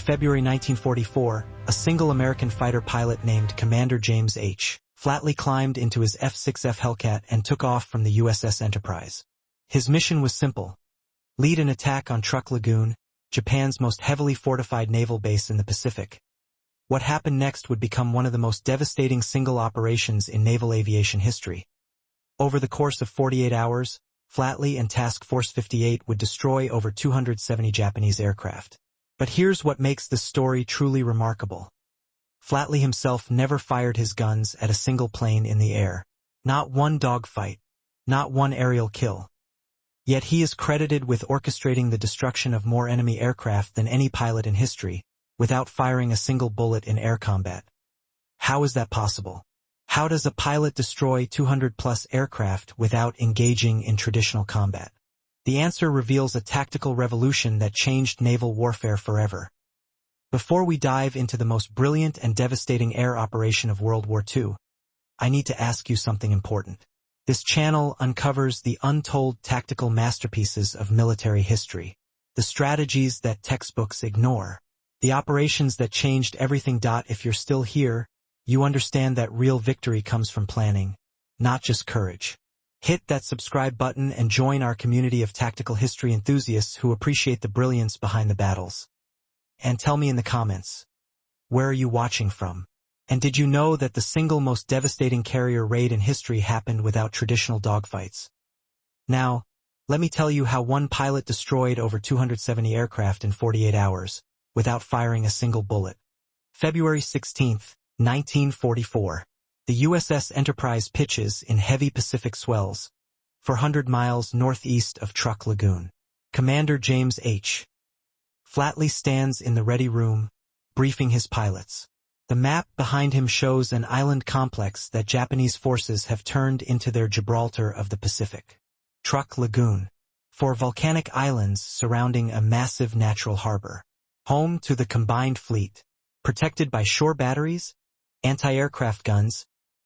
February 1944, a single American fighter pilot named Commander James H. Flatley climbed into his F-6F Hellcat and took off from the USS Enterprise. His mission was simple: lead an attack on Truk Lagoon, Japan's most heavily fortified naval base in the Pacific. What happened next would become one of the most devastating single operations in naval aviation history. Over the course of 48 hours, Flatley and Task Force 58 would destroy over 270 Japanese aircraft. But here's what makes this story truly remarkable. Flatley himself never fired his guns at a single plane in the air. Not one dogfight, not one aerial kill. Yet he is credited with orchestrating the destruction of more enemy aircraft than any pilot in history, without firing a single bullet in air combat. How is that possible? How does a pilot destroy 200-plus aircraft without engaging in traditional combat? The answer reveals a tactical revolution that changed naval warfare forever. Before we dive into the most brilliant and devastating air operation of World War II, I need to ask you something important. This channel uncovers the untold tactical masterpieces of military history, the strategies that textbooks ignore, the operations that changed everything. If you're still here, you understand that real victory comes from planning, not just courage. Hit that subscribe button and join our community of tactical history enthusiasts who appreciate the brilliance behind the battles. And tell me in the comments, where are you watching from? And did you know that the single most devastating carrier raid in history happened without traditional dogfights? Now, let me tell you how one pilot destroyed over 270 aircraft in 48 hours, without firing a single bullet. February 16, 1944. The USS Enterprise pitches in heavy Pacific swells, 400 miles northeast of Truk Lagoon. Commander James H. Flatley stands in the ready room, briefing his pilots. The map behind him shows an island complex that Japanese forces have turned into their Gibraltar of the Pacific. Truk Lagoon, 4 volcanic islands surrounding a massive natural harbor. Home to the combined fleet, protected by shore batteries, anti-aircraft guns,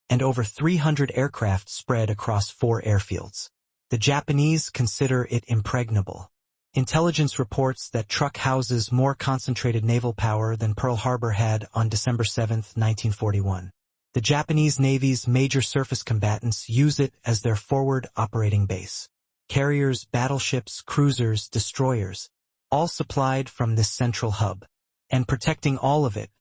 and over 300 aircraft spread across 4 airfields. The Japanese consider it impregnable. Intelligence reports that Truk houses more concentrated naval power than Pearl Harbor had on December 7, 1941. The Japanese Navy's major surface combatants use it as their forward operating base. Carriers, battleships, cruisers, destroyers, all supplied from this central hub. And protecting all of it,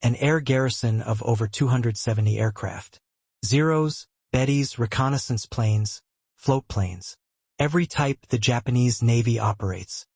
an air garrison of over 270 aircraft. Zeros, Bettys, reconnaissance planes, float planes. Every type the Japanese Navy operates.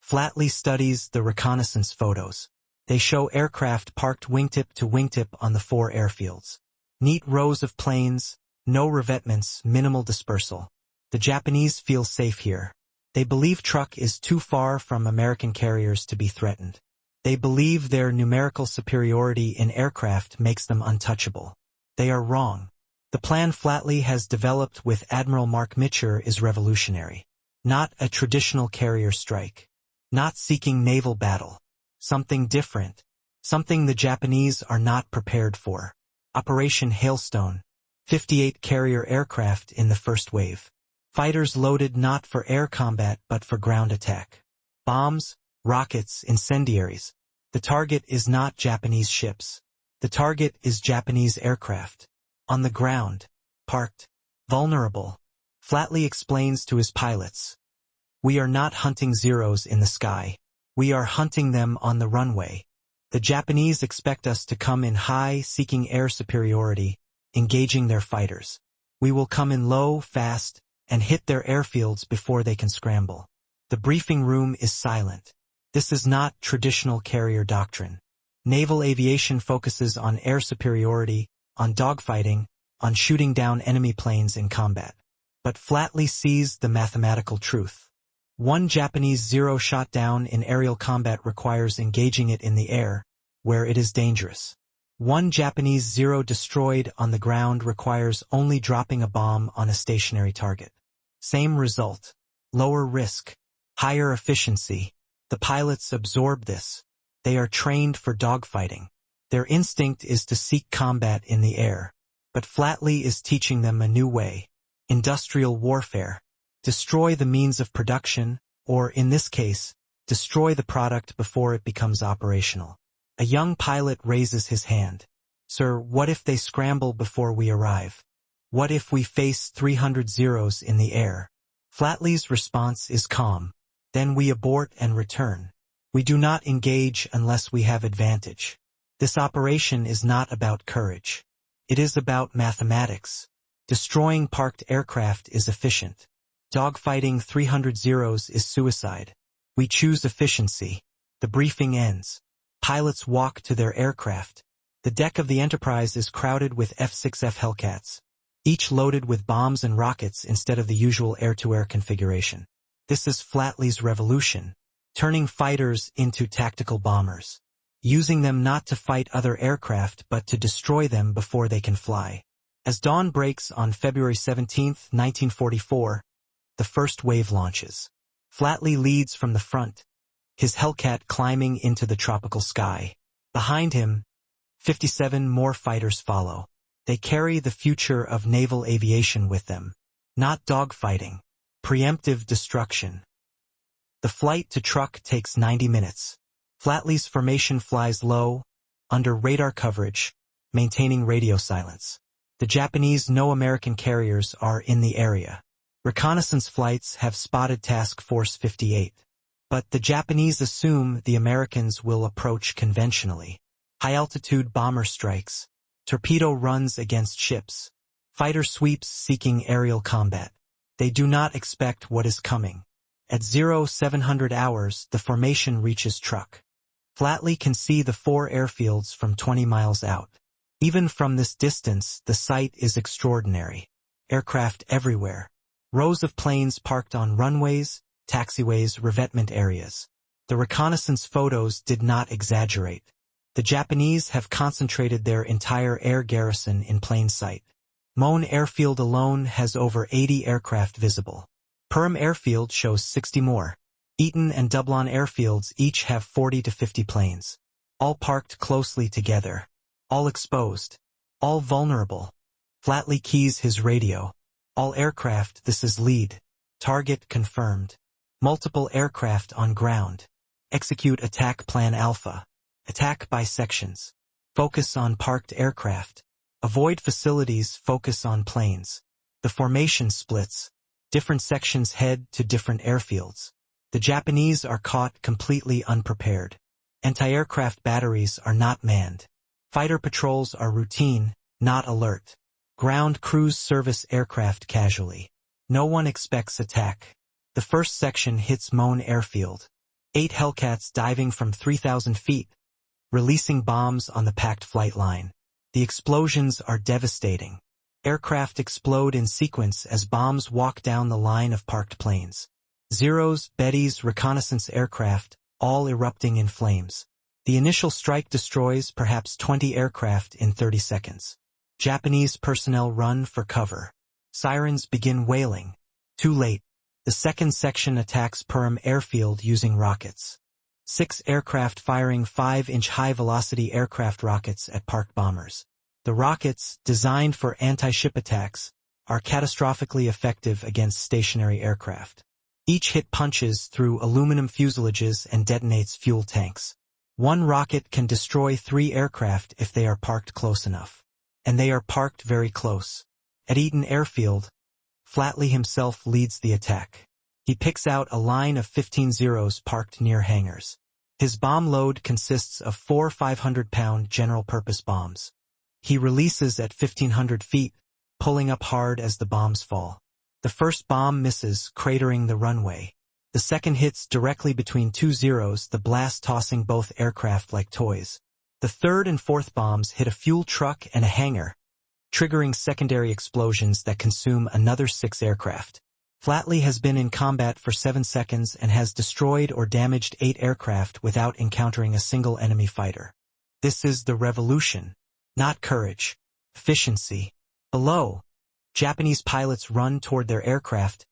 Flatley studies the reconnaissance photos. They show aircraft parked wingtip to wingtip on the 4 airfields. Neat rows of planes, no revetments, minimal dispersal. The Japanese feel safe here. They believe Truk is too far from American carriers to be threatened. They believe their numerical superiority in aircraft makes them untouchable. They are wrong. The plan Flatley has developed with Admiral Mark Mitcher is revolutionary. Not a traditional carrier strike. Not seeking naval battle. Something different. Something the Japanese are not prepared for. Operation Hailstone. 58 carrier aircraft in the first wave. Fighters loaded not for air combat but for ground attack. Bombs, rockets, incendiaries. The target is not Japanese ships. The target is Japanese aircraft. On the ground, parked, vulnerable. Flatley explains to his pilots, "We are not hunting Zeros in the sky. We are hunting them on the runway. The Japanese expect us to come in high, seeking air superiority, engaging their fighters. We will come in low, fast, and hit their airfields before they can scramble." The briefing room is silent. This is not traditional carrier doctrine. Naval aviation focuses on air superiority, on dogfighting, on shooting down enemy planes in combat. But Flatley sees the mathematical truth. One Japanese Zero shot down in aerial combat requires engaging it in the air, where it is dangerous. One Japanese Zero destroyed on the ground requires only dropping a bomb on a stationary target. Same result. Lower risk. Higher efficiency. The pilots absorb this. They are trained for dogfighting. Their instinct is to seek combat in the air. But Flatley is teaching them a new way. Industrial warfare. Destroy the means of production, or in this case, Destroy the product before it becomes operational. A young pilot raises his hand. Sir, what if they scramble before we arrive? What if we face 300 zeros in the air? Flatley's response is calm. Then we abort and return. We do not engage unless we have advantage. This operation is not about courage. It is about mathematics. Destroying parked aircraft is efficient. Dogfighting 300 zeros is suicide. We choose efficiency. The briefing ends. Pilots walk to their aircraft. The deck of the Enterprise is crowded with F-6F Hellcats, each loaded with bombs and rockets instead of the usual air-to-air configuration. This is Flatley's revolution, turning fighters into tactical bombers, using them not to fight other aircraft but to destroy them before they can fly. As dawn breaks on February 17, 1944, the first wave launches. Flatley leads from the front, his Hellcat climbing into the tropical sky. Behind him, 57 more fighters follow. They carry the future of naval aviation with them. Not dogfighting, preemptive destruction. The flight to Truk takes 90 minutes. Flatley's formation flies low, under radar coverage, maintaining radio silence. The Japanese no American carriers are in the area. Reconnaissance flights have spotted Task Force 58. But the Japanese assume the Americans will approach conventionally. High-altitude bomber strikes. Torpedo runs against ships. Fighter sweeps seeking aerial combat. They do not expect what is coming. At 0700 hours, the formation reaches Truk. Flatley can see the 4 airfields from 20 miles out. Even from this distance, the sight is extraordinary. Aircraft everywhere. Rows of planes parked on runways, taxiways, revetment areas. The reconnaissance photos did not exaggerate. The Japanese have concentrated their entire air garrison in plain sight. Moan Airfield alone has over 80 aircraft visible. Perham Airfield shows 60 more. Eaton and Dublon airfields each have 40 to 50 planes. All parked closely together. All exposed. All vulnerable. Flatley keys his radio. All aircraft, this is lead. Target confirmed. Multiple aircraft on ground. Execute attack plan Alpha. Attack by sections. Focus on parked aircraft. Avoid facilities, focus on planes. The formation splits. Different sections head to different airfields. The Japanese are caught completely unprepared. Anti-aircraft batteries are not manned. Fighter patrols are routine, not alert. Ground crews service aircraft casually. No one expects attack. The first section hits Moan Airfield. 8 Hellcats diving from 3,000 feet, releasing bombs on the packed flight line. The explosions are devastating. Aircraft explode in sequence as bombs walk down the line of parked planes. Zeros, Bettys, reconnaissance aircraft, all erupting in flames. The initial strike destroys perhaps 20 aircraft in 30 seconds. Japanese personnel run for cover. Sirens begin wailing. Too late. The second section attacks Perham Airfield using rockets. 6 aircraft firing 5-inch high-velocity aircraft rockets at parked bombers. The rockets, designed for anti-ship attacks, are catastrophically effective against stationary aircraft. Each hit punches through aluminum fuselages and detonates fuel tanks. One rocket can destroy 3 aircraft if they are parked close enough. And they are parked very close. At Eaton Airfield, Flatley himself leads the attack. He picks out a line of 15 Zeros parked near hangars. His bomb load consists of 4 500-pound general-purpose bombs. He releases at 1,500 feet, pulling up hard as the bombs fall. The first bomb misses, cratering the runway. The second hits directly between 2 Zeros, the blast tossing both aircraft like toys. The third and fourth bombs hit a fuel truck and a hangar, triggering secondary explosions that consume another 6 aircraft. Flatley has been in combat for 7 seconds and has destroyed or damaged 8 aircraft without encountering a single enemy fighter. This is the revolution. Not courage. Efficiency. Below, Japanese pilots run toward their aircraft,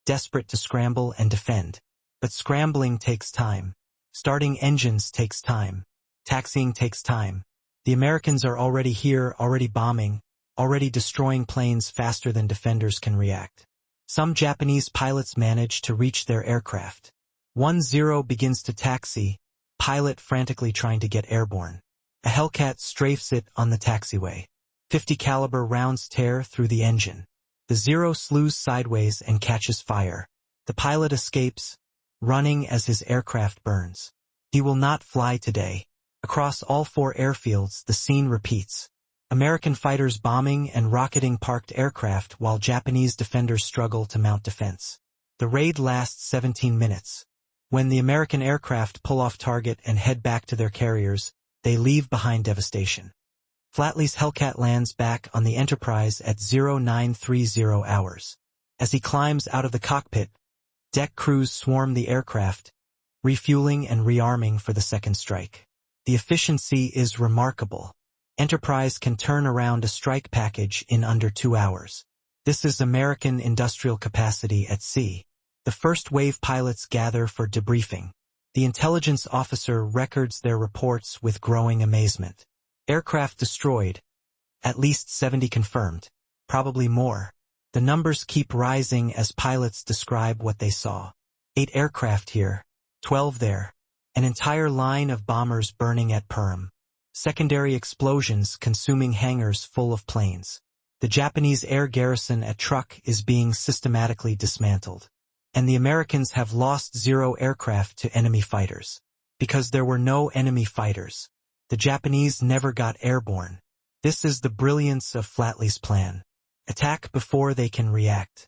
desperate to scramble and defend. But scrambling takes time. Starting engines takes time. Taxiing takes time. The Americans are already here, already bombing, already destroying planes faster than defenders can react. Some Japanese pilots manage to reach their aircraft. 1-0 begins to taxi, pilot frantically trying to get airborne. A Hellcat strafes it on the taxiway. 50 caliber rounds tear through the engine. The Zero slews sideways and catches fire. The pilot escapes, running as his aircraft burns. He will not fly today. Across all 4 airfields, the scene repeats. American fighters bombing and rocketing parked aircraft while Japanese defenders struggle to mount defense. The raid lasts 17 minutes. When the American aircraft pull off target and head back to their carriers, they leave behind devastation. Flatley's Hellcat lands back on the Enterprise at 0930 hours. As he climbs out of the cockpit, deck crews swarm the aircraft, refueling and rearming for the second strike. The efficiency is remarkable. Enterprise can turn around a strike package in under 2 hours. This is American industrial capacity at sea. The first wave pilots gather for debriefing. The intelligence officer records their reports with growing amazement. Aircraft destroyed. At least 70 confirmed. Probably more. The numbers keep rising as pilots describe what they saw. 8 aircraft here. 12 there. An entire line of bombers burning at Perm. Secondary explosions consuming hangars full of planes. The Japanese air garrison at Truk is being systematically dismantled. And the Americans have lost 0 aircraft to enemy fighters. Because there were no enemy fighters. The Japanese never got airborne. This is the brilliance of Flatley's plan. Attack before they can react.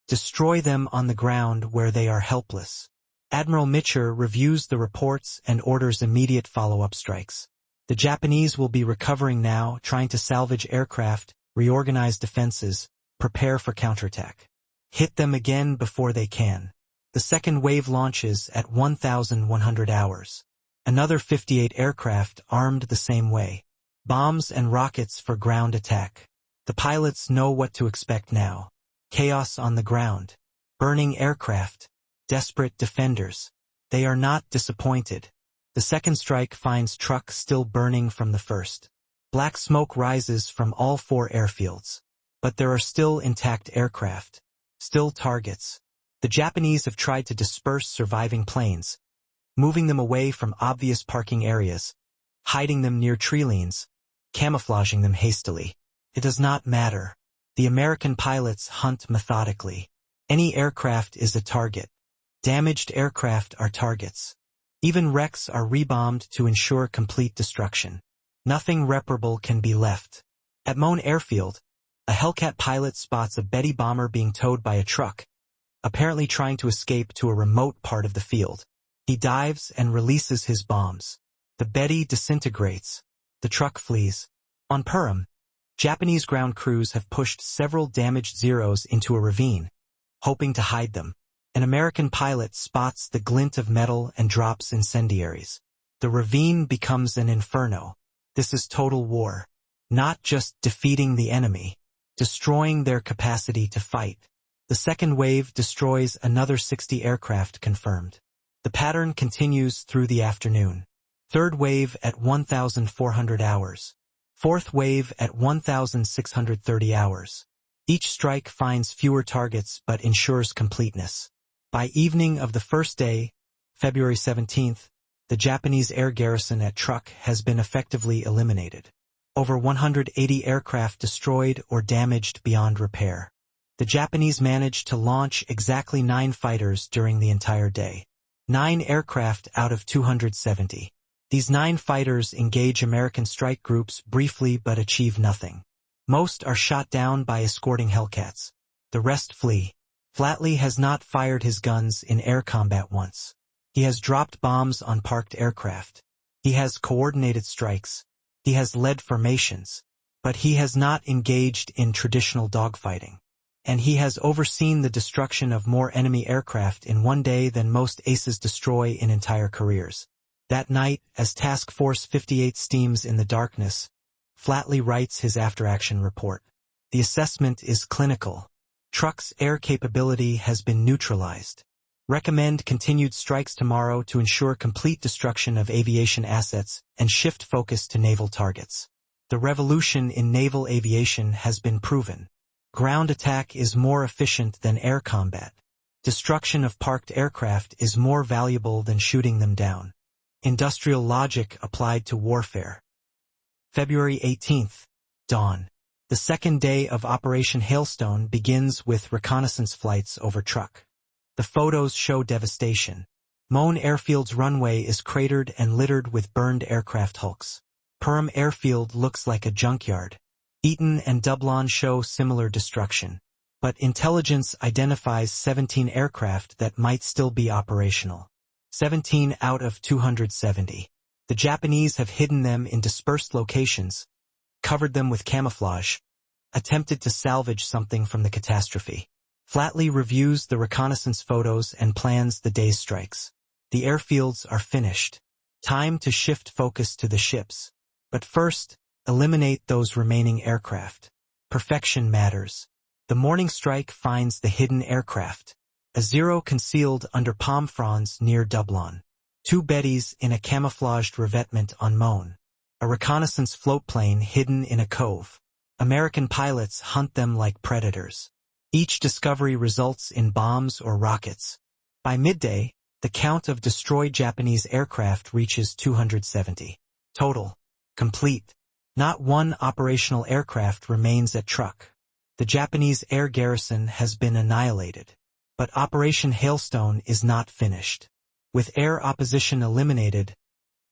Destroy them on the ground where they are helpless. Admiral Mitcher reviews the reports and orders immediate follow-up strikes. The Japanese will be recovering now, trying to salvage aircraft, reorganize defenses, prepare for counterattack. Hit them again before they can. The second wave launches at 1,100 hours. Another 58 aircraft armed the same way. Bombs and rockets for ground attack. The pilots know what to expect now. Chaos on the ground. Burning aircraft. Desperate defenders. They are not disappointed. The second strike finds Truk still burning from the first. Black smoke rises from all 4 airfields. But there are still intact aircraft. Still targets. The Japanese have tried to disperse surviving planes, moving them away from obvious parking areas, hiding them near tree lanes, camouflaging them hastily. It does not matter. The American pilots hunt methodically. Any aircraft is a target. Damaged aircraft are targets. Even wrecks are rebombed to ensure complete destruction. Nothing reparable can be left. At Moan Airfield, a Hellcat pilot spots a Betty bomber being towed by a truck, apparently trying to escape to a remote part of the field. He dives and releases his bombs. The Betty disintegrates. The truck flees. On Perm, Japanese ground crews have pushed several damaged Zeros into a ravine, hoping to hide them. An American pilot spots the glint of metal and drops incendiaries. The ravine becomes an inferno. This is total war. Not just defeating the enemy, destroying their capacity to fight. The second wave destroys another 60 aircraft confirmed. The pattern continues through the afternoon. Third wave at 1,400 hours. Fourth wave at 1,630 hours. Each strike finds fewer targets but ensures completeness. By evening of the first day, February 17th, the Japanese air garrison at Truk has been effectively eliminated. Over 180 aircraft destroyed or damaged beyond repair. The Japanese managed to launch exactly 9 fighters during the entire day. 9 aircraft out of 270. These 9 fighters engage American strike groups briefly but achieve nothing. Most are shot down by escorting Hellcats. The rest flee. Flatley has not fired his guns in air combat once. He has dropped bombs on parked aircraft. He has coordinated strikes. He has led formations. But he has not engaged in traditional dogfighting. And he has overseen the destruction of more enemy aircraft in one day than most aces destroy in entire careers. That night, as Task Force 58 steams in the darkness, Flatley writes his after-action report. The assessment is clinical. Truk's air capability has been neutralized. Recommend continued strikes tomorrow to ensure complete destruction of aviation assets and shift focus to naval targets. The revolution in naval aviation has been proven. Ground attack is more efficient than air combat. Destruction of parked aircraft is more valuable than shooting them down. Industrial logic applied to warfare. February 18th, dawn. The second day of Operation Hailstone begins with reconnaissance flights over Truk. The photos show devastation. Moan Airfield's runway is cratered and littered with burned aircraft hulks. Perham Airfield looks like a junkyard. Eton and Dublon show similar destruction. But intelligence identifies 17 aircraft that might still be operational. 17 out of 270. The Japanese have hidden them in dispersed locations, covered them with camouflage, attempted to salvage something from the catastrophe. Flatley reviews the reconnaissance photos and plans the day's strikes. The airfields are finished. Time to shift focus to the ships. But first, eliminate those remaining aircraft. Perfection matters. The morning strike finds the hidden aircraft. A Zero concealed under palm fronds near Dublon. 2 Bettys in a camouflaged revetment on Moan. A reconnaissance floatplane hidden in a cove. American pilots hunt them like predators. Each discovery results in bombs or rockets. By midday, the count of destroyed Japanese aircraft reaches 270. Total. Complete. Not one operational aircraft remains at Truk. The Japanese air garrison has been annihilated. But Operation Hailstone is not finished. With air opposition eliminated,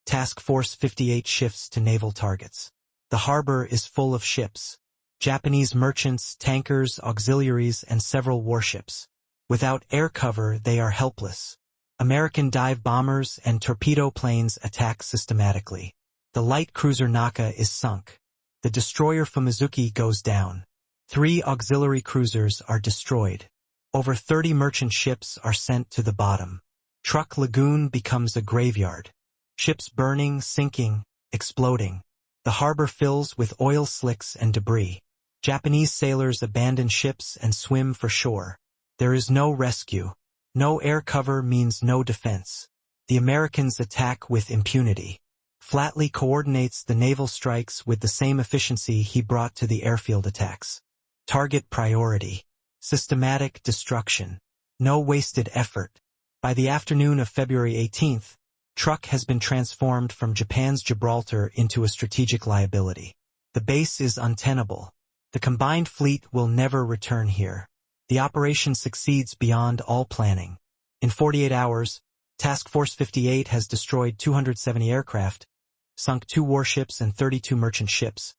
Task Force 58 shifts to naval targets. The harbor is full of ships. Japanese merchants, tankers, auxiliaries, and several warships. Without air cover, they are helpless. American dive bombers and torpedo planes attack systematically. The light cruiser Naka is sunk. The destroyer Fumizuki goes down. 3 auxiliary cruisers are destroyed. Over 30 merchant ships are sent to the bottom. Truk Lagoon becomes a graveyard. Ships burning, sinking, exploding. The harbor fills with oil slicks and debris. Japanese sailors abandon ships and swim for shore. There is no rescue. No air cover means no defense. The Americans attack with impunity. Flatley coordinates the naval strikes with the same efficiency he brought to the airfield attacks. Target priority. Systematic destruction. No wasted effort. By the afternoon of February 18th, Truk has been transformed from Japan's Gibraltar into a strategic liability. The base is untenable. The combined fleet will never return here. The operation succeeds beyond all planning. In 48 hours, Task Force 58 has destroyed 270 aircraft, sunk 2 warships and 32 merchant ships,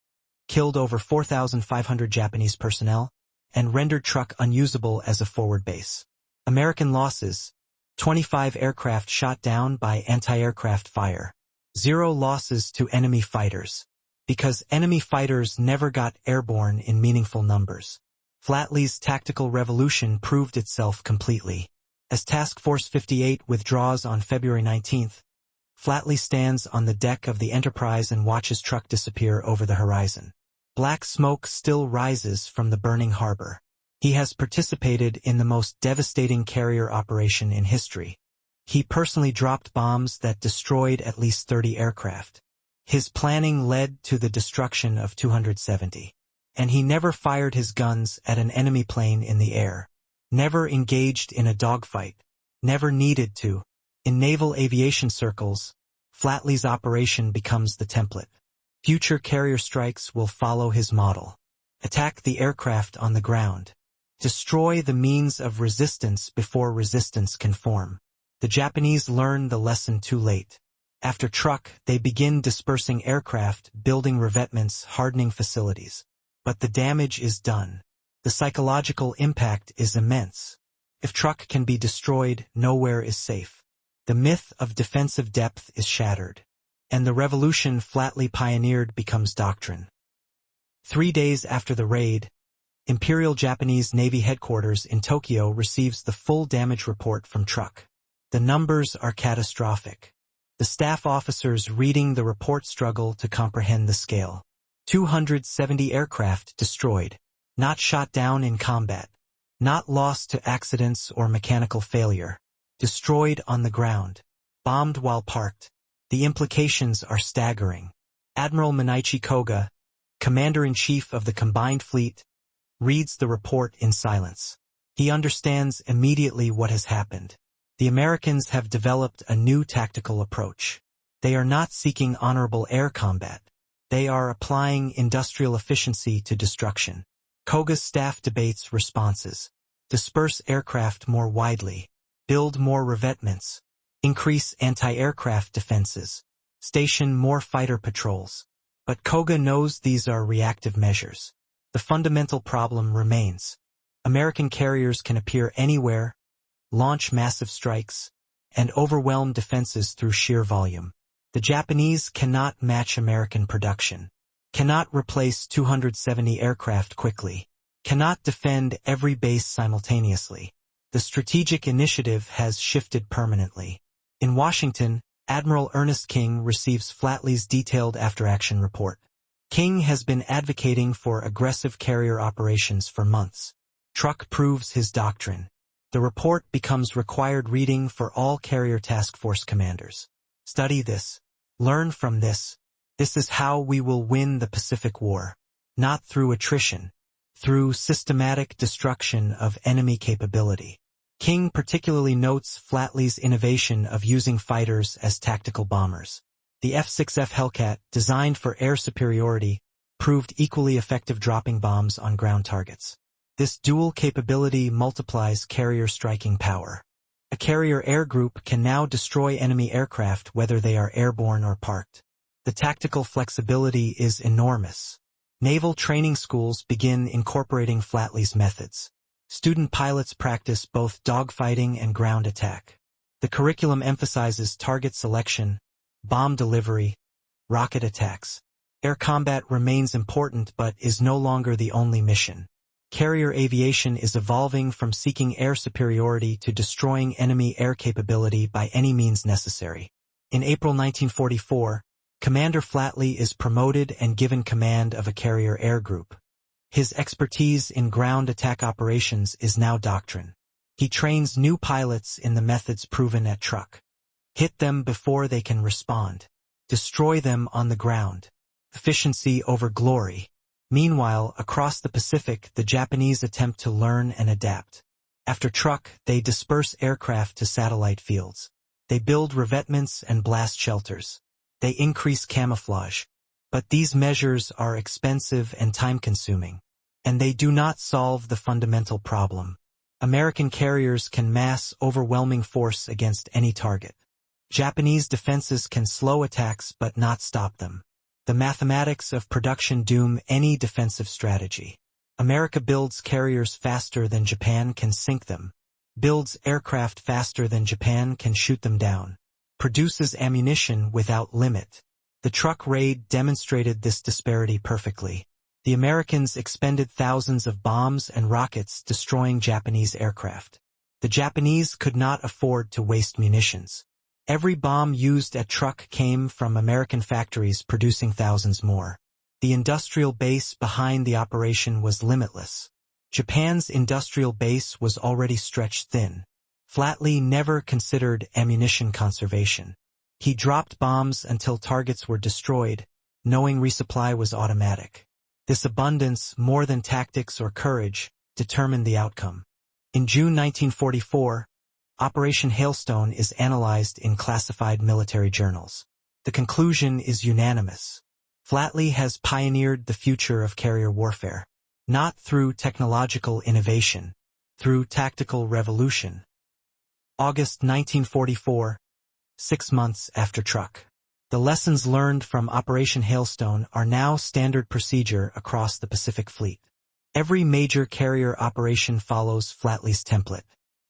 killed over 4,500 Japanese personnel, and rendered Truk unusable as a forward base. American losses: 25 aircraft shot down by anti-aircraft fire. 0 losses to enemy fighters. Because enemy fighters never got airborne in meaningful numbers. Flatley's tactical revolution proved itself completely. As Task Force 58 withdraws on February 19th, Flatley stands on the deck of the Enterprise and watches Truk disappear over the horizon. Black smoke still rises from the burning harbor. He has participated in the most devastating carrier operation in history. He personally dropped bombs that destroyed at least 30 aircraft. His planning led to the destruction of 270. And he never fired his guns at an enemy plane in the air. Never engaged in a dogfight. Never needed to. In naval aviation circles, Flatley's operation becomes the template. Future carrier strikes will follow his model. Attack the aircraft on the ground. Destroy the means of resistance before resistance can form. The Japanese learn the lesson too late. After Truk, they begin dispersing aircraft, building revetments, hardening facilities. But the damage is done. The psychological impact is immense. If Truk can be destroyed, nowhere is safe. The myth of defensive depth is shattered. And the revolution Flatley pioneered becomes doctrine. 3 days after the raid, Imperial Japanese Navy headquarters in Tokyo receives the full damage report from Truk. The numbers are catastrophic. The staff officers reading the report struggle to comprehend the scale. 270 aircraft destroyed, not shot down in combat, not lost to accidents or mechanical failure, destroyed on the ground, bombed while parked. The implications are staggering. Admiral Manichi Koga, Commander-in-Chief of the Combined Fleet, reads the report in silence. He understands immediately what has happened. The Americans have developed a new tactical approach. They are not seeking honorable air combat. They are applying industrial efficiency to destruction. Koga's staff debates responses. Disperse aircraft more widely. Build more revetments. Increase anti-aircraft defenses. Station more fighter patrols. But Koga knows these are reactive measures. The fundamental problem remains. American carriers can appear anywhere, launch massive strikes, and overwhelm defenses through sheer volume. The Japanese cannot match American production, cannot replace 270 aircraft quickly, cannot defend every base simultaneously. The strategic initiative has shifted permanently. In Washington, Admiral Ernest King receives Flatley's detailed after-action report. King has been advocating for aggressive carrier operations for months. Truk proves his doctrine. The report becomes required reading for all carrier task force commanders. Study this. Learn from this. This is how we will win the Pacific War. Not through attrition. Through systematic destruction of enemy capability. King particularly notes Flatley's innovation of using fighters as tactical bombers. The F-6F Hellcat, designed for air superiority, proved equally effective dropping bombs on ground targets. This dual capability multiplies carrier striking power. A carrier air group can now destroy enemy aircraft whether they are airborne or parked. The tactical flexibility is enormous. Naval training schools begin incorporating Flatley's methods. Student pilots practice both dogfighting and ground attack. The curriculum emphasizes target selection, bomb delivery, rocket attacks. Air combat remains important but is no longer the only mission. Carrier aviation is evolving from seeking air superiority to destroying enemy air capability by any means necessary. In April 1944, Commander Flatley is promoted and given command of a carrier air group. His expertise in ground attack operations is now doctrine. He trains new pilots in the methods proven at Truk. Hit them before they can respond. Destroy them on the ground. Efficiency over glory. Meanwhile, across the Pacific, the Japanese attempt to learn and adapt. After Truk, they disperse aircraft to satellite fields. They build revetments and blast shelters. They increase camouflage. But these measures are expensive and time-consuming. And they do not solve the fundamental problem. American carriers can mass overwhelming force against any target. Japanese defenses can slow attacks but not stop them. The mathematics of production doom any defensive strategy. America builds carriers faster than Japan can sink them. Builds aircraft faster than Japan can shoot them down. Produces ammunition without limit. The Truk raid demonstrated this disparity perfectly. The Americans expended thousands of bombs and rockets destroying Japanese aircraft. The Japanese could not afford to waste munitions. Every bomb used at Truk came from American factories producing thousands more. The industrial base behind the operation was limitless. Japan's industrial base was already stretched thin. Flatley never considered ammunition conservation. He dropped bombs until targets were destroyed, knowing resupply was automatic. This abundance, more than tactics or courage, determined the outcome. In June 1944, Operation Hailstone is analyzed in classified military journals. The conclusion is unanimous. Flatley has pioneered the future of carrier warfare, not through technological innovation, through tactical revolution. August 1944, 6 months after Truk. The lessons learned from Operation Hailstone are now standard procedure across the Pacific Fleet. Every major carrier operation follows Flatley's template.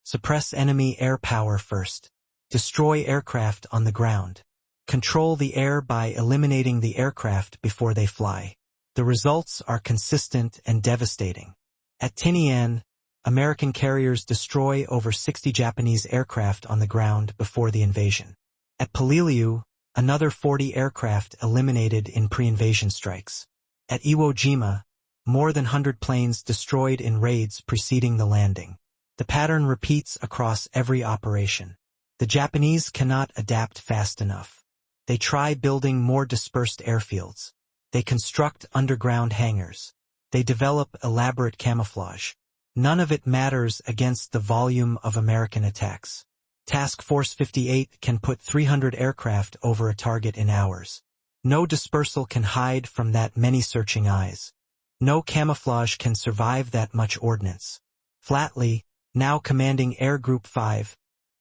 Suppress enemy air power first. Destroy aircraft on the ground. Control the air by eliminating the aircraft before they fly. The results are consistent and devastating. At Tinian, American carriers destroy over 60 Japanese aircraft on the ground before the invasion. At Peleliu, another 40 aircraft eliminated in pre-invasion strikes. At Iwo Jima, more than 100 planes destroyed in raids preceding the landing. The pattern repeats across every operation. The Japanese cannot adapt fast enough. They try building more dispersed airfields. They construct underground hangars. They develop elaborate camouflage. None of it matters against the volume of American attacks. Task Force 58 can put 300 aircraft over a target in hours. No dispersal can hide from that many searching eyes. No camouflage can survive that much ordnance. Flatley, now commanding Air Group 5,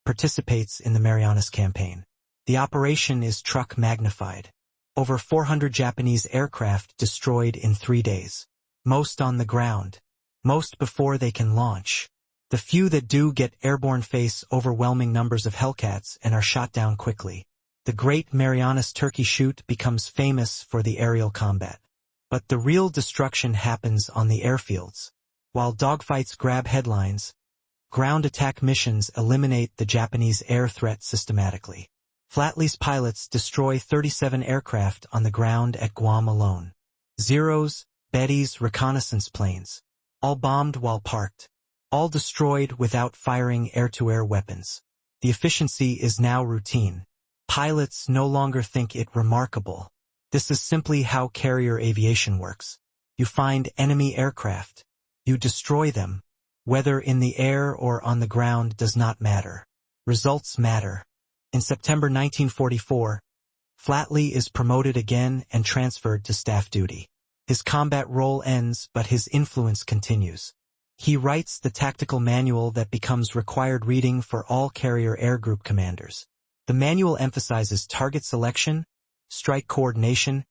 participates in the Marianas Campaign. The operation is Truk magnified. Over 400 Japanese aircraft destroyed in 3 days. Most on the ground. Most before they can launch. The few that do get airborne face overwhelming numbers of Hellcats and are shot down quickly. The Great Marianas Turkey Shoot becomes famous for the aerial combat. But the real destruction happens on the airfields. While dogfights grab headlines, ground attack missions eliminate the Japanese air threat systematically. Flatley's pilots destroy 37 aircraft on the ground at Guam alone. Zeros, Betties, reconnaissance planes. All bombed while parked. All destroyed without firing air-to-air weapons. The efficiency is now routine. Pilots no longer think it remarkable. This is simply how carrier aviation works. You find enemy aircraft. You destroy them. Whether in the air or on the ground does not matter. Results matter. In September 1944, Flatley is promoted again and transferred to staff duty. His combat role ends, but his influence continues. He writes the tactical manual that becomes required reading for all carrier air group commanders. The manual emphasizes target selection, strike coordination,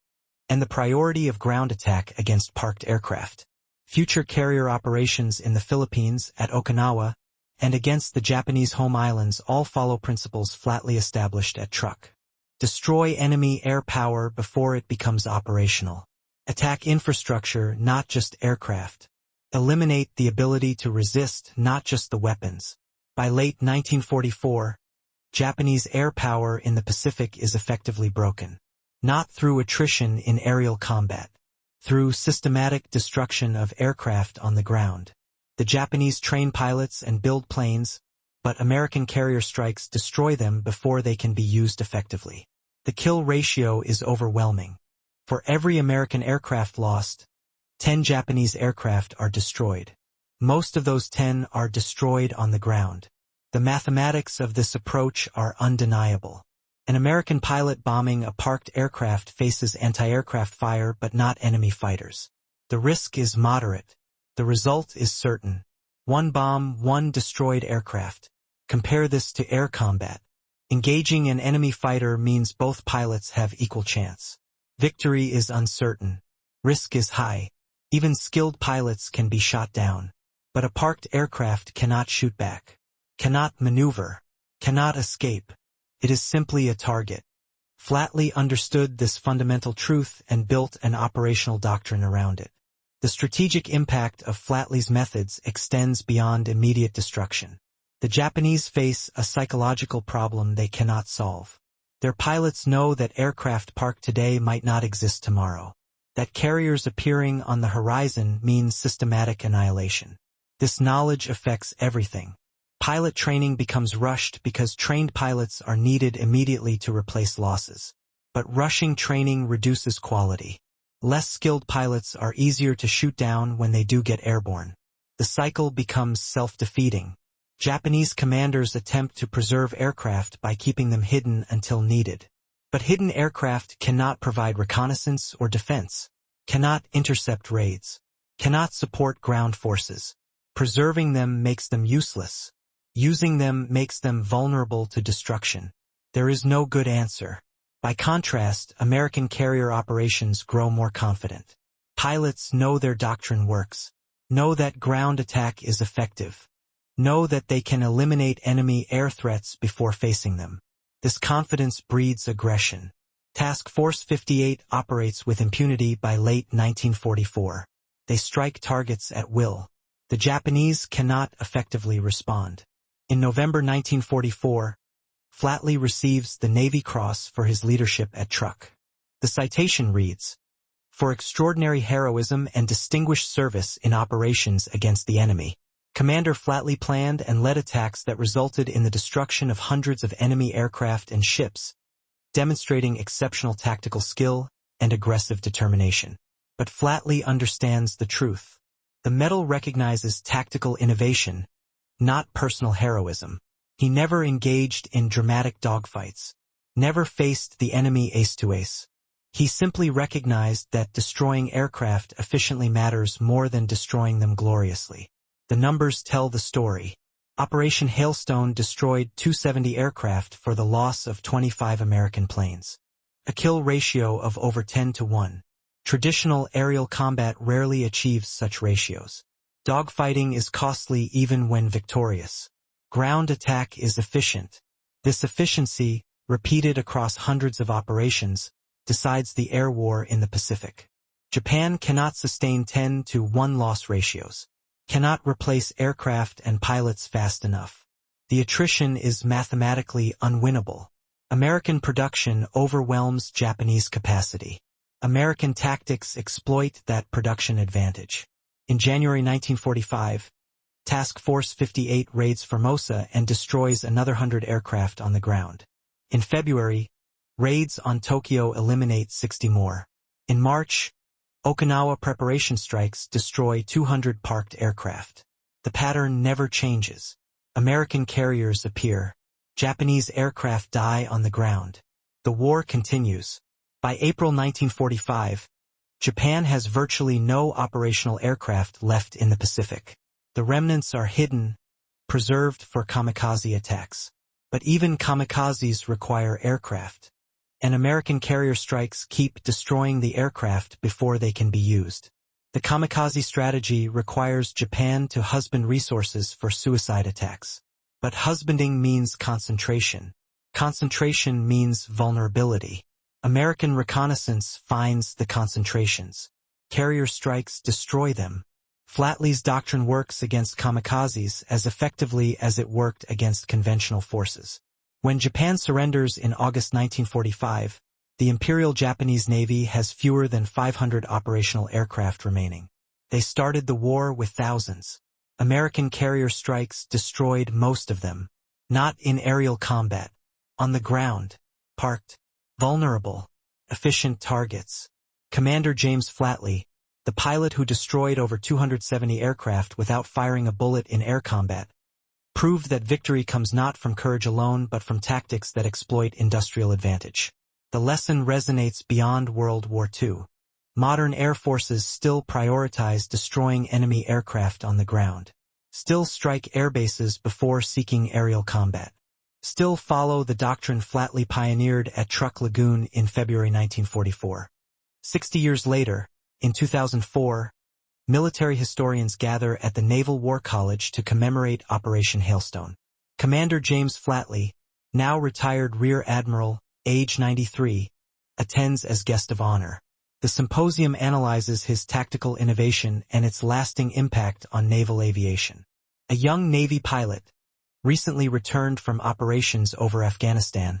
and the priority of ground attack against parked aircraft. Future carrier operations in the Philippines, at Okinawa, and against the Japanese home islands all follow principles Flatley established at Truk. Destroy enemy air power before it becomes operational. Attack infrastructure, not just aircraft. Eliminate the ability to resist, not just the weapons. By late 1944, Japanese air power in the Pacific is effectively broken. Not through attrition in aerial combat. Through systematic destruction of aircraft on the ground. The Japanese train pilots and build planes, but American carrier strikes destroy them before they can be used effectively. The kill ratio is overwhelming. For every American aircraft lost, 10 Japanese aircraft are destroyed. Most of those 10 are destroyed on the ground. The mathematics of this approach are undeniable. An American pilot bombing a parked aircraft faces anti-aircraft fire but not enemy fighters. The risk is moderate. The result is certain. 1 bomb, 1 destroyed aircraft. Compare this to air combat. Engaging an enemy fighter means both pilots have equal chance. Victory is uncertain. Risk is high. Even skilled pilots can be shot down. But a parked aircraft cannot shoot back. Cannot maneuver. Cannot escape. It is simply a target. Flatley understood this fundamental truth and built an operational doctrine around it. The strategic impact of Flatley's methods extends beyond immediate destruction. The Japanese face a psychological problem they cannot solve. Their pilots know that aircraft parked today might not exist tomorrow. That carriers appearing on the horizon means systematic annihilation. This knowledge affects everything. Pilot training becomes rushed because trained pilots are needed immediately to replace losses. But rushing training reduces quality. Less skilled pilots are easier to shoot down when they do get airborne. The cycle becomes self-defeating. Japanese commanders attempt to preserve aircraft by keeping them hidden until needed. But hidden aircraft cannot provide reconnaissance or defense, cannot intercept raids, cannot support ground forces. Preserving them makes them useless. Using them makes them vulnerable to destruction. There is no good answer. By contrast, American carrier operations grow more confident. Pilots know their doctrine works, know that ground attack is effective, know that they can eliminate enemy air threats before facing them. This confidence breeds aggression. Task Force 58 operates with impunity by late 1944. They strike targets at will. The Japanese cannot effectively respond. In November 1944, Flatley receives the Navy Cross for his leadership at Truk. The citation reads, "For extraordinary heroism and distinguished service in operations against the enemy, Commander Flatley planned and led attacks that resulted in the destruction of hundreds of enemy aircraft and ships, demonstrating exceptional tactical skill and aggressive determination." But Flatley understands the truth. The medal recognizes tactical innovation, not personal heroism. He never engaged in dramatic dogfights, never faced the enemy ace-to-ace. He simply recognized that destroying aircraft efficiently matters more than destroying them gloriously. The numbers tell the story. Operation Hailstone destroyed 270 aircraft for the loss of 25 American planes. A kill ratio of over 10-1. Traditional aerial combat rarely achieves such ratios. Dogfighting is costly even when victorious. Ground attack is efficient. This efficiency, repeated across hundreds of operations, decides the air war in the Pacific. Japan cannot sustain 10-1 loss ratios, cannot replace aircraft and pilots fast enough. The attrition is mathematically unwinnable. American production overwhelms Japanese capacity. American tactics exploit that production advantage. In January 1945, Task Force 58 raids Formosa and destroys another 100 aircraft on the ground. In February, raids on Tokyo eliminate 60 more. In March, Okinawa preparation strikes destroy 200 parked aircraft. The pattern never changes. American carriers appear. Japanese aircraft die on the ground. The war continues. By April 1945, Japan has virtually no operational aircraft left in the Pacific. The remnants are hidden, preserved for kamikaze attacks. But even kamikazes require aircraft. And American carrier strikes keep destroying the aircraft before they can be used. The kamikaze strategy requires Japan to husband resources for suicide attacks. But husbanding means concentration. Concentration means vulnerability. American reconnaissance finds the concentrations. Carrier strikes destroy them. Flatley's doctrine works against kamikazes as effectively as it worked against conventional forces. When Japan surrenders in August 1945, the Imperial Japanese Navy has fewer than 500 operational aircraft remaining. They started the war with thousands. American carrier strikes destroyed most of them. Not in aerial combat. On the ground. Parked. Vulnerable. Efficient targets. Commander James Flatley, the pilot who destroyed over 270 aircraft without firing a bullet in air combat, proved that victory comes not from courage alone but from tactics that exploit industrial advantage. The lesson resonates beyond World War II. Modern air forces still prioritize destroying enemy aircraft on the ground. Still strike airbases before seeking aerial combat. Still follow the doctrine Flatley pioneered at Truk Lagoon in February 1944. 60 years later, in 2004, military historians gather at the Naval War College to commemorate Operation Hailstone. Commander James Flatley, now retired Rear Admiral, age 93, attends as guest of honor. The symposium analyzes his tactical innovation and its lasting impact on naval aviation. A young Navy pilot, recently returned from operations over Afghanistan,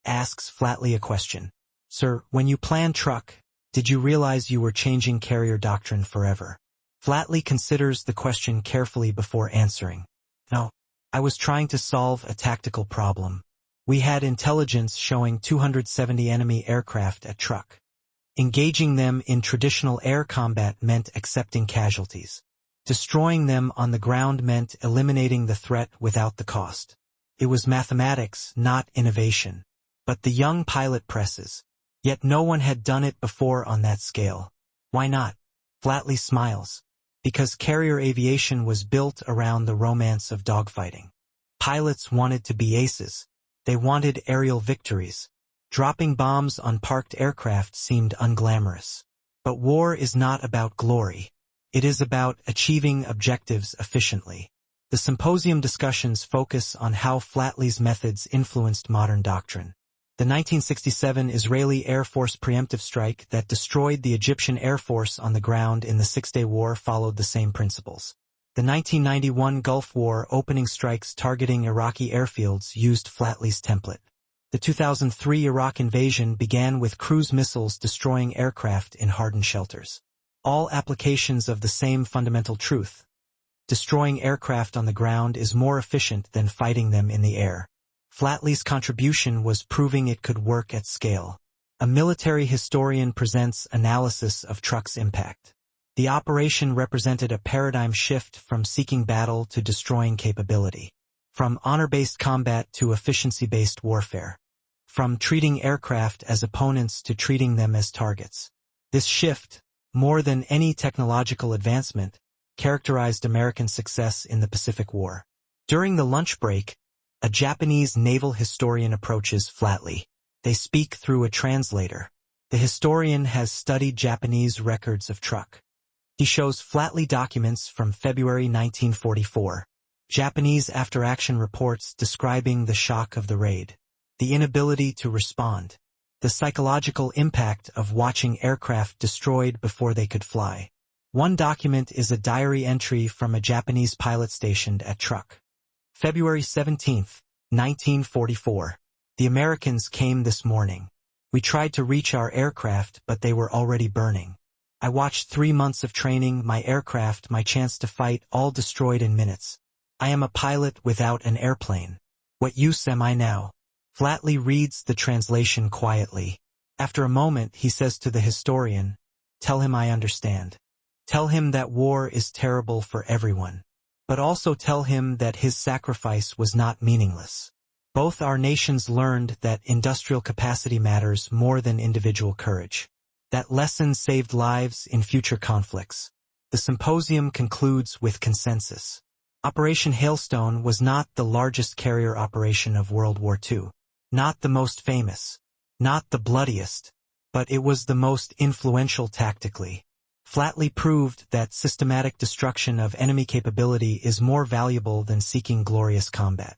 asks Flatley a question. "Sir, when you planned Truk, did you realize you were changing carrier doctrine forever?" Flatley considers the question carefully before answering. "No, I was trying to solve a tactical problem. We had intelligence showing 270 enemy aircraft at Truk. Engaging them in traditional air combat meant accepting casualties. Destroying them on the ground meant eliminating the threat without the cost. It was mathematics, not innovation." But the young pilot presses. Yet no one had done it before on that scale. Why not? Flatley smiles. Because carrier aviation was built around the romance of dogfighting. Pilots wanted to be aces. They wanted aerial victories. Dropping bombs on parked aircraft seemed unglamorous. But war is not about glory. It is about achieving objectives efficiently. The symposium discussions focus on how Flatley's methods influenced modern doctrine. The 1967 Israeli Air Force preemptive strike that destroyed the Egyptian Air Force on the ground in the Six-Day War followed the same principles. The 1991 Gulf War opening strikes targeting Iraqi airfields used Flatley's template. The 2003 Iraq invasion began with cruise missiles destroying aircraft in hardened shelters. All applications of the same fundamental truth. Destroying aircraft on the ground is more efficient than fighting them in the air. Flatley's contribution was proving it could work at scale. A military historian presents analysis of Truk's impact. The operation represented a paradigm shift from seeking battle to destroying capability, from honor-based combat to efficiency-based warfare, from treating aircraft as opponents to treating them as targets. This shift, more than any technological advancement, characterized American success in the Pacific War. During the lunch break, a Japanese naval historian approaches Flatley. They speak through a translator. The historian has studied Japanese records of Truk. He shows Flatley documents from February 1944, Japanese after-action reports describing the shock of the raid, the inability to respond, the psychological impact of watching aircraft destroyed before they could fly. One document is a diary entry from a Japanese pilot stationed at Truk. February 17, 1944. The Americans came this morning. We tried to reach our aircraft, but they were already burning. I watched 3 months of training, my aircraft, my chance to fight, all destroyed in minutes. I am a pilot without an airplane. What use am I now? Flatley reads the translation quietly. After a moment, he says to the historian, "Tell him I understand. Tell him that war is terrible for everyone. But also tell him that his sacrifice was not meaningless. Both our nations learned that industrial capacity matters more than individual courage. That lesson saved lives in future conflicts." The symposium concludes with consensus. Operation Hailstone was not the largest carrier operation of World War II. Not the most famous. Not the bloodiest. But it was the most influential tactically. Flatley proved that systematic destruction of enemy capability is more valuable than seeking glorious combat.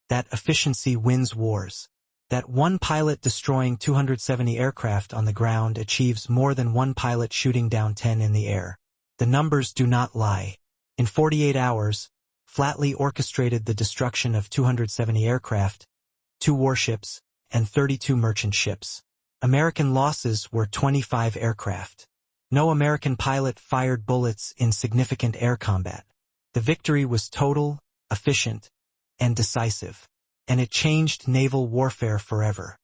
That efficiency wins wars. That one pilot destroying 270 aircraft on the ground achieves more than one pilot shooting down 10 in the air. The numbers do not lie. In 48 hours, Flatley orchestrated the destruction of 270 aircraft, 2 warships, and 32 merchant ships. American losses were 25 aircraft. No American pilot fired bullets in significant air combat. The victory was total, efficient, and decisive. And it changed naval warfare forever.